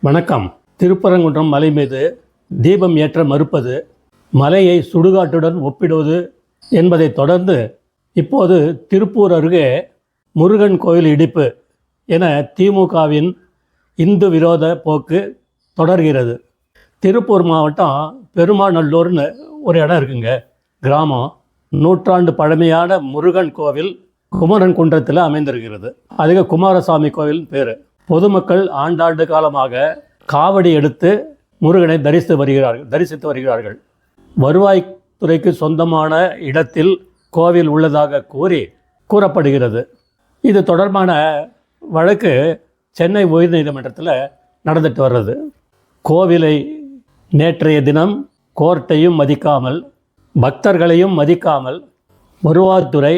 வணக்கம். திருப்பரங்குன்றம் மலை மீது தீபம் ஏற்ற மறுப்பது, மலையை சுடுகாட்டுடன் ஒப்பிடுவது என்பதை தொடர்ந்து இப்போது திருப்பூர் அருகே முருகன் கோயில் இடிப்பு என திமுகவின் இந்து விரோத போக்கு தொடர்கிறது. திருப்பூர் மாவட்டம் பெருமாநல்லூர்னு ஒரு இடம் இருக்குங்க, கிராமம். நூற்றாண்டு பழமையான முருகன் கோவில் குமரன் குன்றத்தில் அமைந்திருக்கிறது. அதுக்கு குமாரசாமி கோவில் பேர். பொதுமக்கள் ஆண்டாண்டு காலமாக காவடி எடுத்து முருகனை தரிசித்து வருகிறார்கள். வருவாய்த்துறைக்கு சொந்தமான இடத்தில் கோவில் உள்ளதாக கூறப்படுகிறது. இது தொடர்பான வழக்கு சென்னை உயர்நீதிமன்றத்தில் நடந்துட்டு வர்றது. கோவிலை நேற்றைய தினம் கோர்ட்டையும் மதிக்காமல், பக்தர்களையும் மதிக்காமல் வருவாய்த்துறை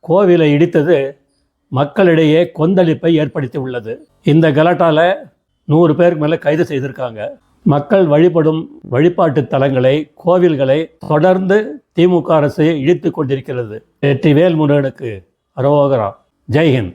கோவிலை இடித்தது மக்களிடையே கொந்தளிப்பை ஏற்படுத்தி உள்ளது. இந்த கலாட்டால 100 பேருக்கு மேலே கைது செய்திருக்காங்க. மக்கள் வழிபடும் வழிபாட்டு தலங்களை, கோவில்களை தொடர்ந்து திமுக அரசு இடித்து கொண்டிருக்கிறது. வெற்றிவேல் முருகனுக்கு அரோகரா. ஜெய்ஹிந்த்.